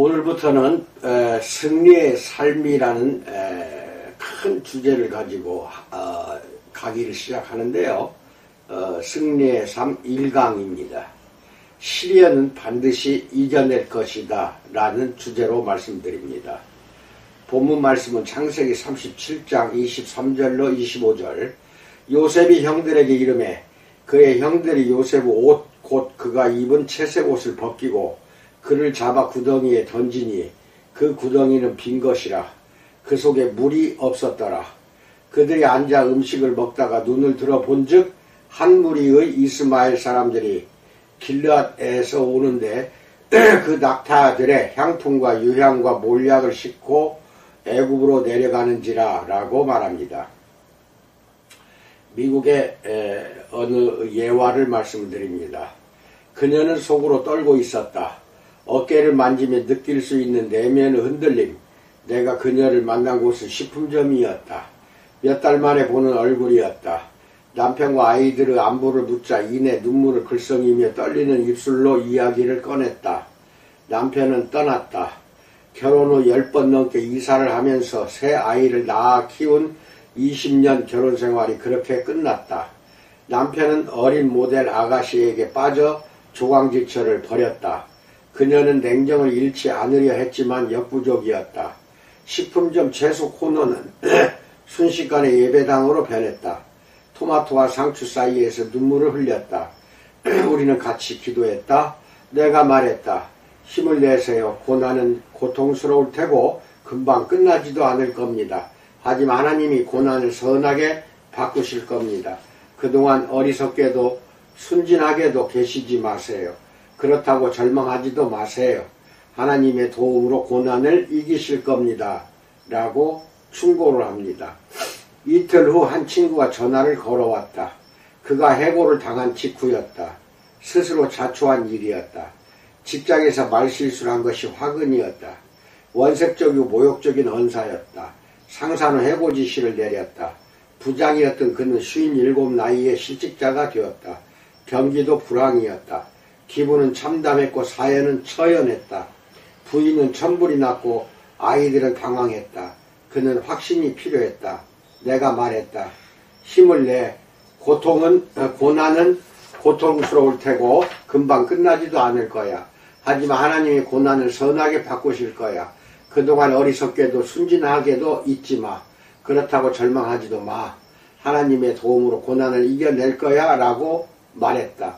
오늘부터는 승리의 삶이라는 큰 주제를 가지고 강의를 시작하는데요. 승리의 삶 1강입니다. 시련은 반드시 이겨낼 것이다 라는 주제로 말씀드립니다. 본문 말씀은 창세기 37장 23절로 25절. 요셉이 형들에게 이르매 그의 형들이 요셉의 옷 곧 그가 입은 채색 옷을 벗기고 그를 잡아 구덩이에 던지니 그 구덩이는 빈 것이라. 그 속에 물이 없었더라. 그들이 앉아 음식을 먹다가 눈을 들어 본즉 한 무리의 이스마엘 사람들이 길르앗에서 오는데 그 낙타들의 향품과 유향과 몰약을 싣고 애굽으로 내려가는지라 라고 말합니다. 미국의 어느 예화를 말씀드립니다. 그녀는 속으로 떨고 있었다. 어깨를 만지며 느낄 수 있는 내면의 흔들림. 내가 그녀를 만난 곳은 식품점이었다. 몇 달 만에 보는 얼굴이었다. 남편과 아이들의 안부를 묻자 이내 눈물을 글썽이며 떨리는 입술로 이야기를 꺼냈다. 남편은 떠났다. 결혼 후 10번 넘게 이사를 하면서 새 아이를 낳아 키운 20년 결혼 생활이 그렇게 끝났다. 남편은 어린 모델 아가씨에게 빠져 조강지처를 버렸다. 그녀는 냉정을 잃지 않으려 했지만 역부족이었다. 식품점 채소 코너는 순식간에 예배당으로 변했다. 토마토와 상추 사이에서 눈물을 흘렸다. 우리는 같이 기도했다. 내가 말했다. 힘을 내세요. 고난은 고통스러울 테고 금방 끝나지도 않을 겁니다. 하지만 하나님이 고난을 선하게 바꾸실 겁니다. 그동안 어리석게도 순진하게도 계시지 마세요. 그렇다고 절망하지도 마세요. 하나님의 도움으로 고난을 이기실 겁니다. 라고 충고를 합니다. 이틀 후 한 친구가 전화를 걸어왔다. 그가 해고를 당한 직후였다. 스스로 자초한 일이었다. 직장에서 말실수를 한 것이 화근이었다. 원색적이고 모욕적인 언사였다. 상사는 해고 지시를 내렸다. 부장이었던 그는 57 나이에 실직자가 되었다. 경기도 불황이었다. 기분은 참담했고 사연은 처연했다. 부인은 천불이 났고 아이들은 당황했다. 그는 확신이 필요했다. 내가 말했다. 힘을 내. 고난은 고통스러울 테고 금방 끝나지도 않을 거야. 하지만 하나님이 고난을 선하게 바꾸실 거야. 그동안 어리석게도 순진하게도 잊지 마. 그렇다고 절망하지도 마. 하나님의 도움으로 고난을 이겨낼 거야 라고 말했다.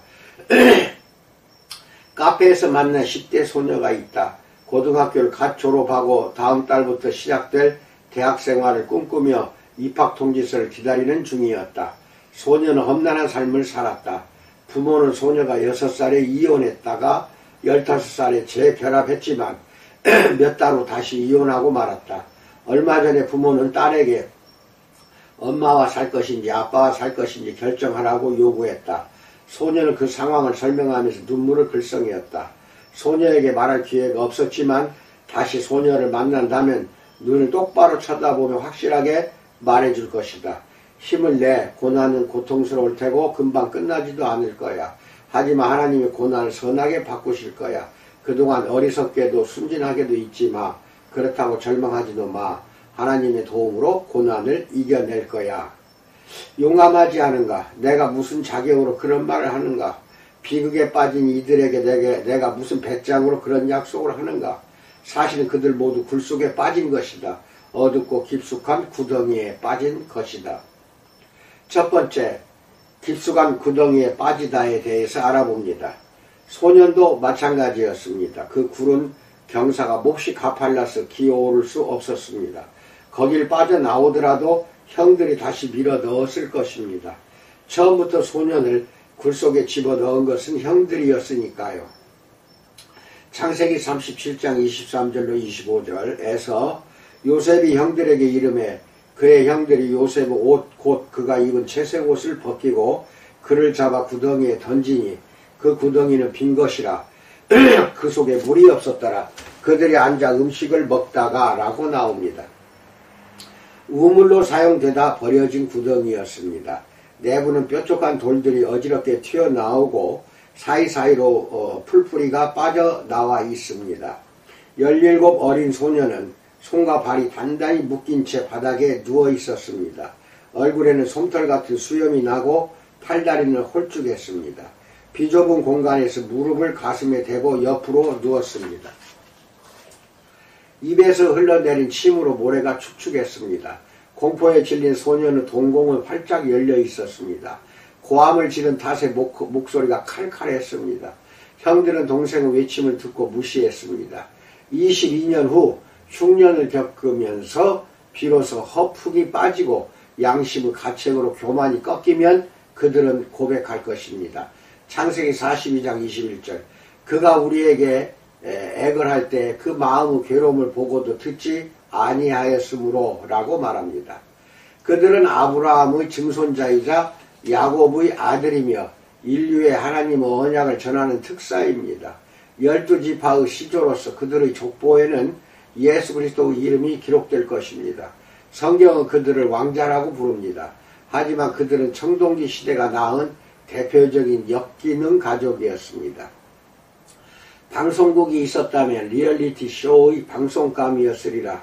카페에서 만난 10대 소녀가 있다. 고등학교를 갓 졸업하고 다음 달부터 시작될 대학생활을 꿈꾸며 입학통지서를 기다리는 중이었다. 소녀는 험난한 삶을 살았다. 부모는 소녀가 6살에 이혼했다가 15살에 재결합했지만 몇 달 후 다시 이혼하고 말았다. 얼마 전에 부모는 딸에게 엄마와 살 것인지 아빠와 살 것인지 결정하라고 요구했다. 소녀는 그 상황을 설명하면서 눈물을 글썽였다. 소녀에게 말할 기회가 없었지만 다시 소녀를 만난다면 눈을 똑바로 쳐다보며 확실하게 말해줄 것이다. 힘을 내. 고난은 고통스러울 테고 금방 끝나지도 않을 거야. 하지만 하나님의 고난을 선하게 바꾸실 거야. 그동안 어리석게도 순진하게도 잊지 마. 그렇다고 절망하지도 마. 하나님의 도움으로 고난을 이겨낼 거야. 용감하지 않은가? 내가 무슨 자격으로 그런 말을 하는가? 비극에 빠진 이들에게 내가 무슨 배짱으로 그런 약속을 하는가? 사실은 그들 모두 굴 속에 빠진 것이다. 어둡고 깊숙한 구덩이에 빠진 것이다. 첫 번째, 깊숙한 구덩이에 빠지다에 대해서 알아봅니다. 소년도 마찬가지였습니다. 그 굴은 경사가 몹시 가팔라서 기어오를 수 없었습니다. 거길 빠져나오더라도 형들이 다시 밀어 넣었을 것입니다. 처음부터 소년을 굴 속에 집어넣은 것은 형들이었으니까요. 창세기 37장 23절로 25절에서 요셉이 형들에게 이르매 그의 형들이 요셉의 옷 곧 그가 입은 채색 옷을 벗기고 그를 잡아 구덩이에 던지니 그 구덩이는 빈 것이라. 그 속에 물이 없었더라. 그들이 앉아 음식을 먹다가 라고 나옵니다. 우물로 사용되다 버려진 구덩이였습니다. 내부는 뾰족한 돌들이 어지럽게 튀어나오고 사이사이로 풀뿌리가 빠져나와 있습니다. 17 어린 소녀는 손과 발이 단단히 묶인 채 바닥에 누워 있었습니다. 얼굴에는 솜털 같은 수염이 나고 팔다리는 홀쭉했습니다. 비좁은 공간에서 무릎을 가슴에 대고 옆으로 누웠습니다. 입에서 흘러내린 침으로 모래가 축축했습니다. 공포에 질린 소녀는 동공은 활짝 열려 있었습니다. 고함을 지른 탓에 목소리가 칼칼했습니다. 형들은 동생의 외침을 듣고 무시했습니다. 22년 후 흉년을 겪으면서 비로소 허풍이 빠지고 양심의 가책으로 교만이 꺾이면 그들은 고백할 것입니다. 창세기 42장 21절. 그가 우리에게 액을 할 때 그 마음의 괴로움을 보고도 듣지 아니하였으므로 라고 말합니다. 그들은 아브라함의 증손자이자 야곱의 아들이며 인류의 하나님의 언약을 전하는 특사입니다. 12지파의 시조로서 그들의 족보에는 예수 그리스도의 이름이 기록될 것입니다. 성경은 그들을 왕자라고 부릅니다. 하지만 그들은 청동기 시대가 낳은 대표적인 역기능 가족이었습니다. 방송국이 있었다면 리얼리티 쇼의 방송감이었으리라.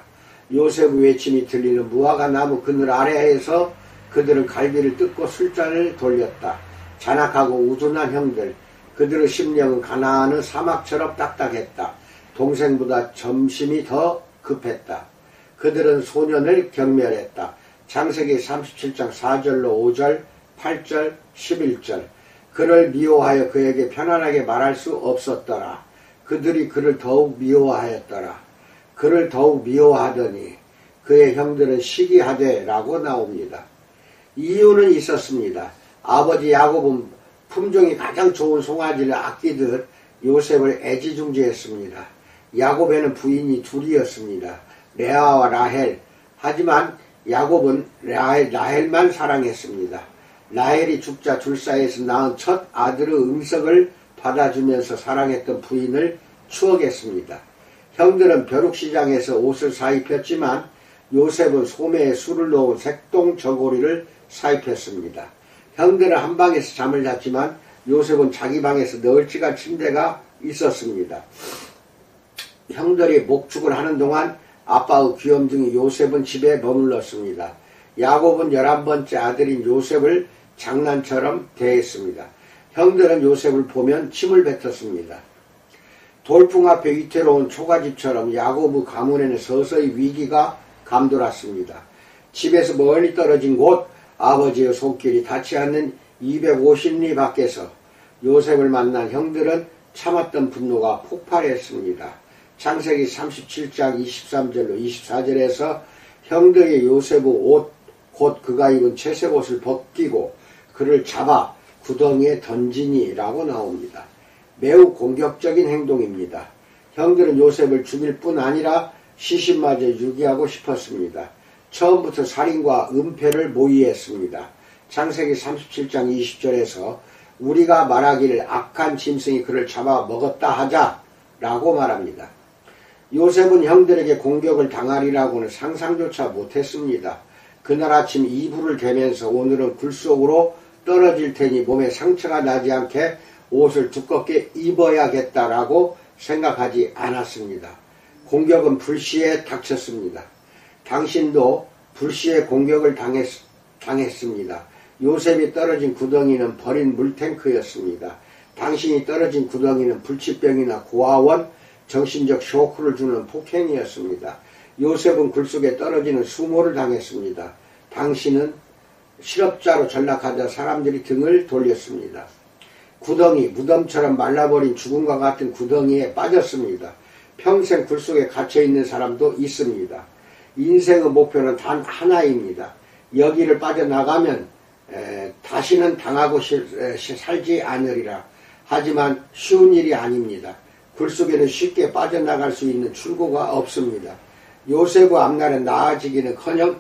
요셉의 외침이 들리는 무화과 나무 그늘 아래에서 그들은 갈비를 뜯고 술잔을 돌렸다. 잔악하고 우둔한 형들, 그들의 심령은 가나안의 사막처럼 딱딱했다. 동생보다 점심이 더 급했다. 그들은 소년을 경멸했다. 창세기 37장 4절로 5절, 8절, 11절. 그를 미워하여 그에게 편안하게 말할 수 없었더라. 그들이 그를 더욱 미워하였더라. 그를 더욱 미워하더니 그의 형들은 시기하되 라고 나옵니다. 이유는 있었습니다. 아버지 야곱은 품종이 가장 좋은 송아지를 아끼듯 요셉을 애지중지했습니다. 야곱에는 부인이 둘이었습니다. 레아와 라헬. 하지만 야곱은 라헬만 사랑했습니다. 라헬이 죽자 둘 사이에서 낳은 첫 아들의 응석을 받아주면서 사랑했던 부인을 추억했습니다. 형들은 벼룩시장에서 옷을 사입혔지만 요셉은 소매에 술을 넣은 색동 저고리를 사입혔습니다. 형들은 한 방에서 잠을 잤지만 요셉은 자기 방에서 널찍한 침대가 있었습니다. 형들이 목축을 하는 동안 아빠의 귀염둥이 요셉은 집에 머물렀습니다. 야곱은 11번째 아들인 요셉을 장난처럼 대했습니다. 형들은 요셉을 보면 침을 뱉었습니다. 돌풍 앞에 위태로운 초가집처럼 야곱의 가문에는 서서히 위기가 감돌았습니다. 집에서 멀리 떨어진 곳 아버지의 손길이 닿지 않는 250리 밖에서 요셉을 만난 형들은 참았던 분노가 폭발했습니다. 창세기 37장 23절로 24절에서 형들이 요셉의 옷, 곧 그가 입은 채색 옷을 벗기고 그를 잡아 구덩이에 던지니라고 나옵니다. 매우 공격적인 행동입니다. 형들은 요셉을 죽일 뿐 아니라 시신마저 유기하고 싶었습니다. 처음부터 살인과 은폐를 모의했습니다. 창세기 37장 20절에서 우리가 말하기를 악한 짐승이 그를 잡아 먹었다 하자 라고 말합니다. 요셉은 형들에게 공격을 당하리라고는 상상조차 못했습니다. 그날 아침 이불을 대면서 오늘은 굴 속으로 떨어질 테니 몸에 상처가 나지 않게 옷을 두껍게 입어야겠다라고 생각하지 않았습니다. 공격은 불시에 닥쳤습니다. 당신도 불시에 공격을 당했습니다. 요셉이 떨어진 구덩이는 버린 물탱크였습니다. 당신이 떨어진 구덩이는 불치병이나 고아원, 정신적 쇼크를 주는 폭행이었습니다. 요셉은 굴속에 떨어지는 수모를 당했습니다. 당신은 실업자로 전락하자 사람들이 등을 돌렸습니다. 구덩이, 무덤처럼 말라버린 죽음과 같은 구덩이에 빠졌습니다. 평생 굴속에 갇혀있는 사람도 있습니다. 인생의 목표는 단 하나입니다. 여기를 빠져나가면 다시는 당하고 살지 않으리라. 하지만 쉬운 일이 아닙니다. 굴속에는 쉽게 빠져나갈 수 있는 출구가 없습니다. 요셉의 앞날은 나아지기는커녕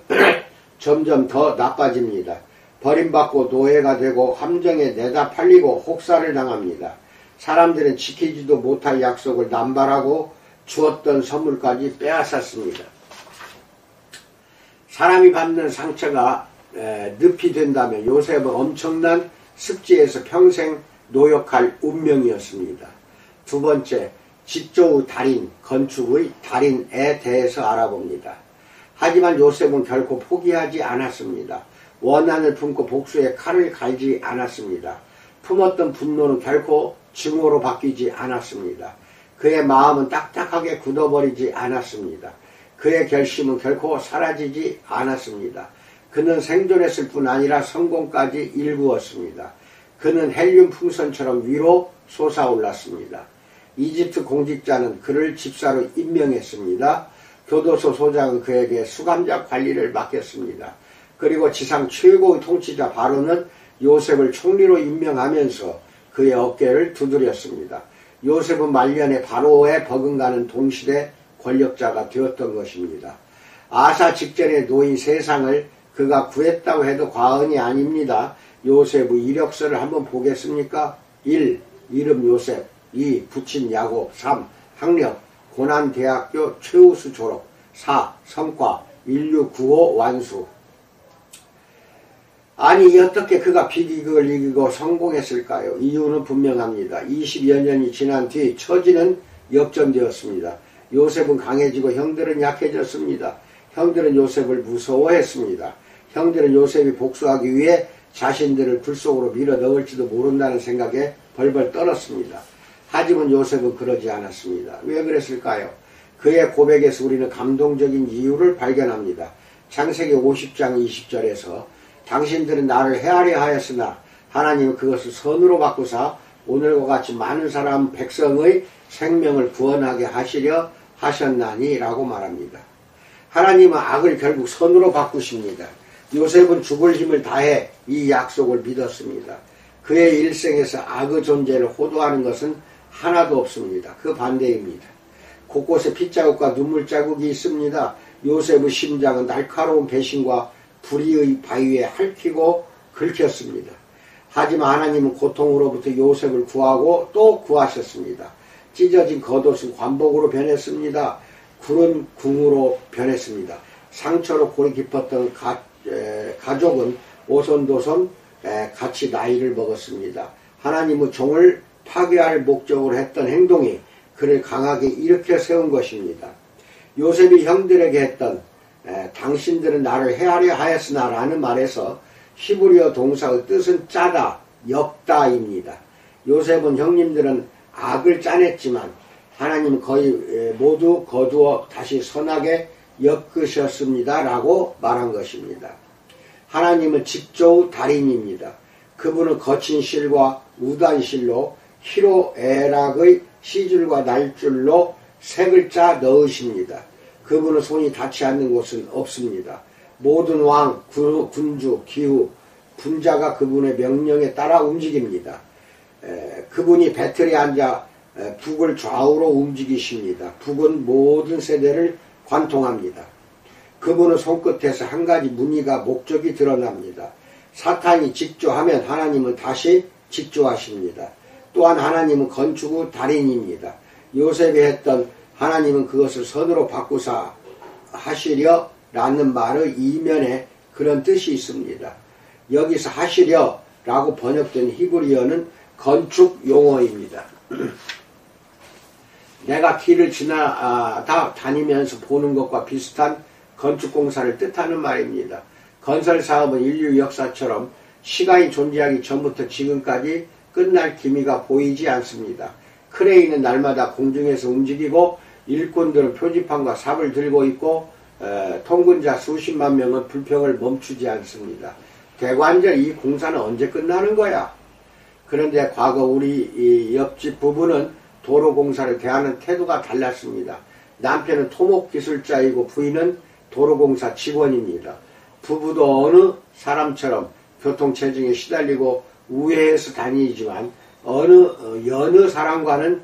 점점 더 나빠집니다. 버림받고 노예가 되고 함정에 내다 팔리고 혹사를 당합니다. 사람들은 지키지도 못할 약속을 남발하고 주었던 선물까지 빼앗았습니다. 사람이 받는 상처가 늪이 된다면 요셉은 엄청난 습지에서 평생 노역할 운명이었습니다. 두 번째, 직조의 달인, 건축의 달인에 대해서 알아봅니다. 하지만 요셉은 결코 포기하지 않았습니다. 원한을 품고 복수의 칼을 갈지 않았습니다. 품었던 분노는 결코 증오로 바뀌지 않았습니다. 그의 마음은 딱딱하게 굳어버리지 않았습니다. 그의 결심은 결코 사라지지 않았습니다. 그는 생존했을 뿐 아니라 성공까지 일구었습니다. 그는 헬륨 풍선처럼 위로 솟아올랐습니다. 이집트 공직자는 그를 집사로 임명했습니다. 교도소 소장은 그에게 수감자 관리를 맡겼습니다. 그리고 지상 최고의 통치자 바로는 요셉을 총리로 임명하면서 그의 어깨를 두드렸습니다. 요셉은 말년에 바로에 버금가는 동시대 권력자가 되었던 것입니다. 아사 직전에 놓인 세상을 그가 구했다고 해도 과언이 아닙니다. 요셉의 이력서를 한번 보겠습니까? 1. 이름 요셉. 2. 부친 야곱. 3. 학력 고난대학교 최우수 졸업. 4. 성과 인류 구호 완수. 아니 어떻게 그가 비극을 이기고 성공했을까요? 이유는 분명합니다. 20여 년이 지난 뒤 처지는 역전되었습니다. 요셉은 강해지고 형들은 약해졌습니다. 형들은 요셉을 무서워했습니다. 형들은 요셉이 복수하기 위해 자신들을 굴 속으로 밀어 넣을지도 모른다는 생각에 벌벌 떨었습니다. 하지만 요셉은 그러지 않았습니다. 왜 그랬을까요? 그의 고백에서 우리는 감동적인 이유를 발견합니다. 창세기 50장 20절에서 당신들은 나를 헤아려 하였으나 하나님은 그것을 선으로 바꾸사 오늘과 같이 많은 사람 백성의 생명을 구원하게 하시려 하셨나니 라고 말합니다. 하나님은 악을 결국 선으로 바꾸십니다. 요셉은 죽을 힘을 다해 이 약속을 믿었습니다. 그의 일생에서 악의 존재를 호도하는 것은 하나도 없습니다. 그 반대입니다. 곳곳에 핏자국과 눈물자국이 있습니다. 요셉의 심장은 날카로운 배신과 불의의 바위에 핥히고 긁혔습니다. 하지만 하나님은 고통으로부터 요셉을 구하고 또 구하셨습니다. 찢어진 겉옷은 관복으로 변했습니다. 굴은 궁으로 변했습니다. 상처로 골이 깊었던 가족은 오손도손 같이 나이를 먹었습니다. 하나님의 종을 파괴할 목적으로 했던 행동이 그를 강하게 일으켜 세운 것입니다. 요셉이 형들에게 했던 당신들은 나를 헤아려 하였으나 라는 말에서 히브리어 동사의 뜻은 짜다, 엮다입니다. 요셉은 형님들은 악을 짜냈지만 하나님은 거의 모두 거두어 다시 선하게 엮으셨습니다 라고 말한 것입니다. 하나님은 직조의 달인입니다. 그분은 거친 실과 우단 실로 히로에락의 시줄과 날줄로 세 글자 넣으십니다. 그분은 손이 닿지 않는 곳은 없습니다. 모든 왕, 군주, 기후, 분자가 그분의 명령에 따라 움직입니다. 그분이 배틀에 앉아 북을 좌우로 움직이십니다. 북은 모든 세대를 관통합니다. 그분은 손끝에서 한 가지 무늬가 목적이 드러납니다. 사탄이 직조하면 하나님은 다시 직조하십니다. 또한 하나님은 건축의 달인입니다. 요셉이 했던 하나님은 그것을 선으로 바꾸사 하시려 라는 말의 이면에 그런 뜻이 있습니다. 여기서 하시려 라고 번역된 히브리어는 건축 용어입니다. 내가 길을 다니면서 보는 것과 비슷한 건축공사를 뜻하는 말입니다. 건설사업은 인류 역사처럼 시간이 존재하기 전부터 지금까지 끝날 기미가 보이지 않습니다. 크레인은 날마다 공중에서 움직이고 일꾼들은 표지판과 삽을 들고 있고 통근자 수십만 명은 불평을 멈추지 않습니다. 대관절 이 공사는 언제 끝나는 거야? 그런데 과거 우리 옆집 부부는 도로공사를 대하는 태도가 달랐습니다. 남편은 토목기술자이고 부인은 도로공사 직원입니다. 부부도 어느 사람처럼 교통체증에 시달리고 우회해서 다니지만 여느 사람과는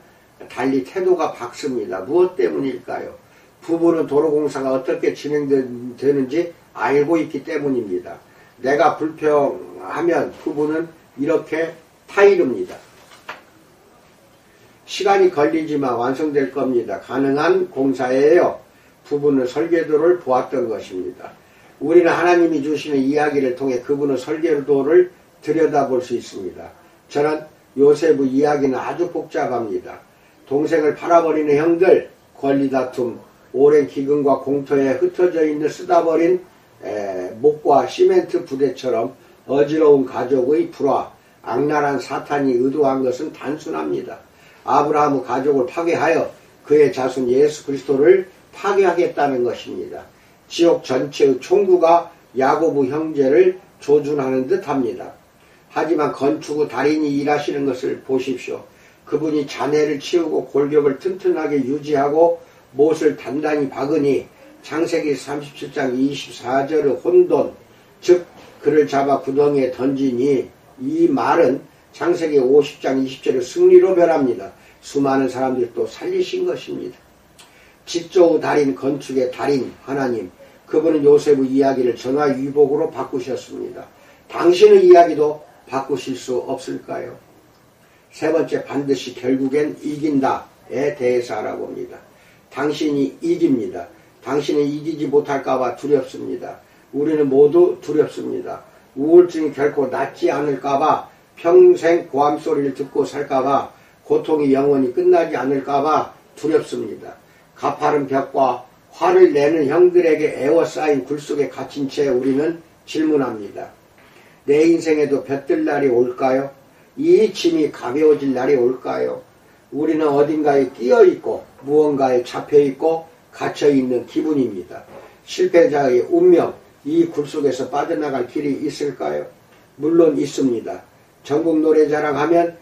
달리 태도가 밝습니다. 무엇 때문일까요? 부부는 도로공사가 어떻게 진행되는지 알고 있기 때문입니다. 내가 불평하면 부부는 이렇게 타이릅니다. 시간이 걸리지만 완성될 겁니다. 가능한 공사예요. 부부는 설계도를 보았던 것입니다. 우리는 하나님이 주시는 이야기를 통해 그분의 설계도를 들여다볼 수 있습니다. 저는 요셉의 이야기는 아주 복잡합니다. 동생을 팔아버리는 형들, 권리다툼, 오랜 기근과 공터에 흩어져 있는 쓰다버린 목과 시멘트 부대처럼 어지러운 가족의 불화, 악랄한 사탄이 의도한 것은 단순합니다. 아브라함의 가족을 파괴하여 그의 자손 예수 그리스도를 파괴하겠다는 것입니다. 지옥 전체의 총구가 야고보 형제를 조준하는 듯합니다. 하지만 건축의 달인이 일하시는 것을 보십시오. 그분이 잔해를 치우고 골격을 튼튼하게 유지하고 못을 단단히 박으니 창세기 37장 24절의 혼돈, 즉 그를 잡아 구덩이에 던지니, 이 말은 창세기 50장 20절의 승리로 변합니다. 수많은 사람들이 또 살리신 것입니다. 직조의 달인, 건축의 달인 하나님, 그분은 요셉의 이야기를 전화위복으로 바꾸셨습니다. 당신의 이야기도 바꾸실 수 없을까요? 세 번째, 반드시 결국엔 이긴다에 대해서 알아봅니다. 당신이 이깁니다. 당신이 이기지 못할까봐 두렵습니다. 우리는 모두 두렵습니다. 우울증이 결코 낫지 않을까봐, 평생 고함 소리를 듣고 살까봐, 고통이 영원히 끝나지 않을까봐 두렵습니다. 가파른 벽과 화를 내는 형들에게 에워싸인 굴 속에 갇힌 채 우리는 질문합니다. 내 인생에도 볕들 날이 올까요? 이 짐이 가벼워질 날이 올까요? 우리는 어딘가에 끼어있고 무언가에 잡혀있고 갇혀있는 기분입니다. 실패자의 운명, 이 굴 속에서 빠져나갈 길이 있을까요? 물론 있습니다. 전국 노래자랑 하면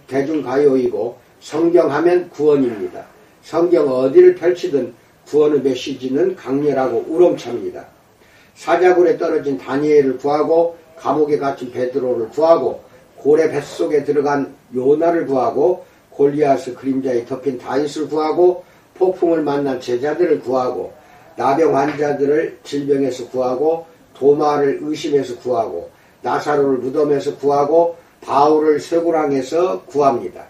대중가요이고 성경하면 구원입니다. 성경 어디를 펼치든 구원의 메시지는 강렬하고 우렁찹니다. 사자굴에 떨어진 다니엘을 구하고 감옥에 갇힌 베드로를 구하고 고래 뱃속에 들어간 요나를 구하고 골리앗의 그림자에 덮인 다윗을 구하고 폭풍을 만난 제자들을 구하고 나병 환자들을 질병에서 구하고 도마를 의심해서 구하고 나사로를 무덤에서 구하고 바울을 쇠고랑에서 구합니다.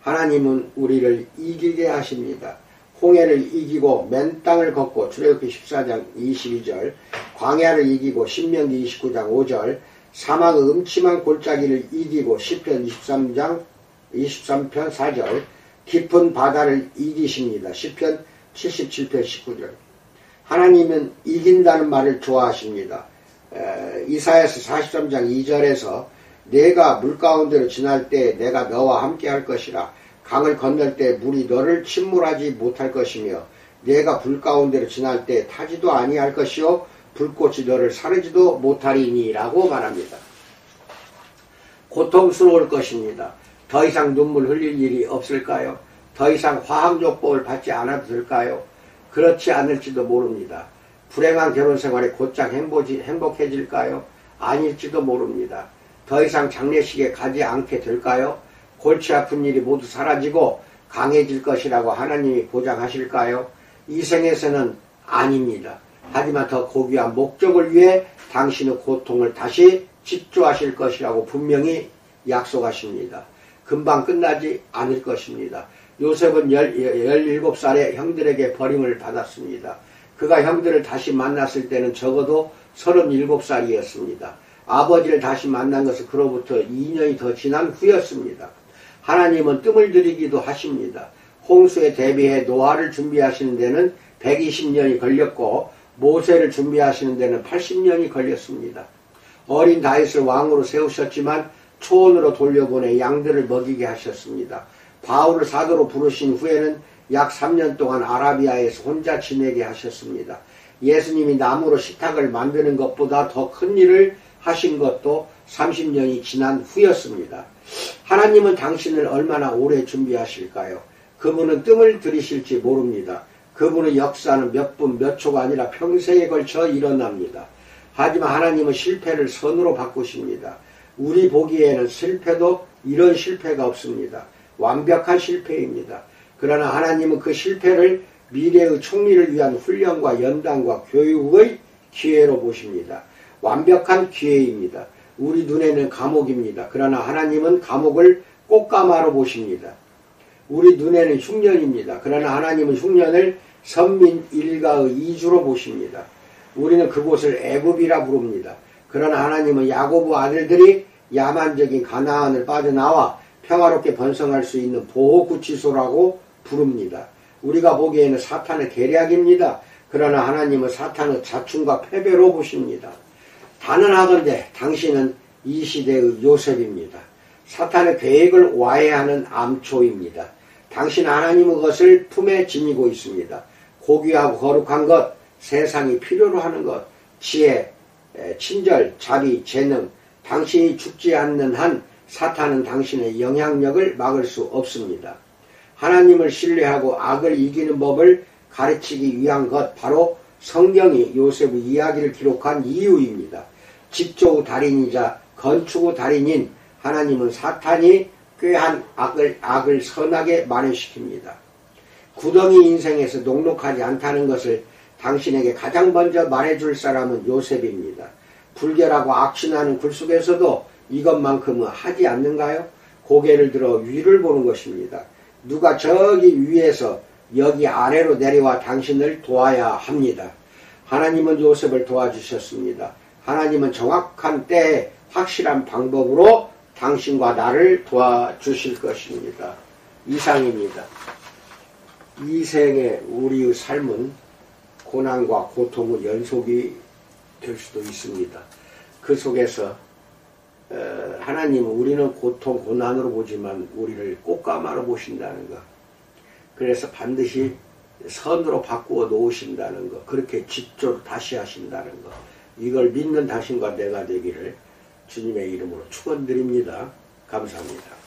하나님은 우리를 이기게 하십니다. 홍해를 이기고 맨 땅을 걷고 출애굽기 14장 22절, 광야를 이기고 신명기 29장 5절, 사막의 음침한 골짜기를 이기고 시편 23편 4절, 깊은 바다를 이기십니다. 시편 77편 19절. 하나님은 이긴다는 말을 좋아하십니다. 이사야서 43장 2절에서 내가 물 가운데로 지날 때 내가 너와 함께 할 것이라. 강을 건널 때 물이 너를 침몰하지 못할 것이며 내가 불 가운데로 지날 때 타지도 아니할 것이요 불꽃이 너를 사르지도 못하리니 라고 말합니다. 고통스러울 것입니다. 더 이상 눈물 흘릴 일이 없을까요? 더 이상 화학요법을 받지 않아도 될까요? 그렇지 않을지도 모릅니다. 불행한 결혼생활에 곧장 행복해질까요? 아닐지도 모릅니다. 더 이상 장례식에 가지 않게 될까요? 골치 아픈 일이 모두 사라지고 강해질 것이라고 하나님이 보장하실까요? 이 생에서는 아닙니다. 하지만 더 고귀한 목적을 위해 당신의 고통을 다시 집중하실 것이라고 분명히 약속하십니다. 금방 끝나지 않을 것입니다. 요셉은 17살에 형들에게 버림을 받았습니다. 그가 형들을 다시 만났을 때는 적어도 37살이었습니다. 아버지를 다시 만난 것은 그로부터 2년이 더 지난 후였습니다. 하나님은 뜸을 들이기도 하십니다. 홍수에 대비해 노아를 준비하시는 데는 120년이 걸렸고 모세를 준비하시는 데는 80년이 걸렸습니다. 어린 다윗을 왕으로 세우셨지만 초원으로 돌려보내 양들을 먹이게 하셨습니다. 바울을 사도로 부르신 후에는 약 3년 동안 아라비아에서 혼자 지내게 하셨습니다. 예수님이 나무로 식탁을 만드는 것보다 더 큰 일을 하신 것도 30년이 지난 후였습니다. 하나님은 당신을 얼마나 오래 준비하실까요? 그분은 뜸을 들이실지 모릅니다. 그분의 역사는 몇 분, 몇 초가 아니라 평생에 걸쳐 일어납니다. 하지만 하나님은 실패를 선으로 바꾸십니다. 우리 보기에는 실패도 이런 실패가 없습니다. 완벽한 실패입니다. 그러나 하나님은 그 실패를 미래의 총리를 위한 훈련과 연단과 교육의 기회로 보십니다. 완벽한 기회입니다. 우리 눈에는 감옥입니다. 그러나 하나님은 감옥을 꽃가마로 보십니다. 우리 눈에는 흉년입니다. 그러나 하나님은 흉년을 선민 일가의 이주로 보십니다. 우리는 그곳을 애굽이라 부릅니다. 그러나 하나님은 야고보 아들들이 야만적인 가나안을 빠져나와 평화롭게 번성할 수 있는 보호구치소라고 부릅니다. 우리가 보기에는 사탄의 계략입니다. 그러나 하나님은 사탄의 자충과 패배로 보십니다. 단언하건대 당신은 이 시대의 요셉입니다. 사탄의 계획을 와해하는 암초입니다. 당신 하나님의 것을 품에 지니고 있습니다. 고귀하고 거룩한 것, 세상이 필요로 하는 것, 지혜, 친절, 자비, 재능, 당신이 죽지 않는 한 사탄은 당신의 영향력을 막을 수 없습니다. 하나님을 신뢰하고 악을 이기는 법을 가르치기 위한 것, 바로 성경이 요셉의 이야기를 기록한 이유입니다. 집조의 달인이자 건축의 달인인 하나님은 사탄이 꾀한 악을 선하게 만회시킵니다. 구덩이 인생에서 녹록하지 않다는 것을 당신에게 가장 먼저 말해줄 사람은 요셉입니다. 불결하고 악취나는 굴 속에서도 이것만큼은 하지 않는가요? 고개를 들어 위를 보는 것입니다. 누가 저기 위에서 여기 아래로 내려와 당신을 도와야 합니다. 하나님은 요셉을 도와주셨습니다. 하나님은 정확한 때에 확실한 방법으로 당신과 나를 도와주실 것입니다. 이상입니다. 이 생에 우리의 삶은 고난과 고통의 연속이 될 수도 있습니다. 그 속에서 하나님은 우리는 고통, 고난으로 보지만 우리를 꽃가마로 보신다는 것. 그래서 반드시 선으로 바꾸어 놓으신다는 것. 그렇게 집조로 다시 하신다는 것. 이걸 믿는 당신과 내가 되기를 주님의 이름으로 축원드립니다. 감사합니다.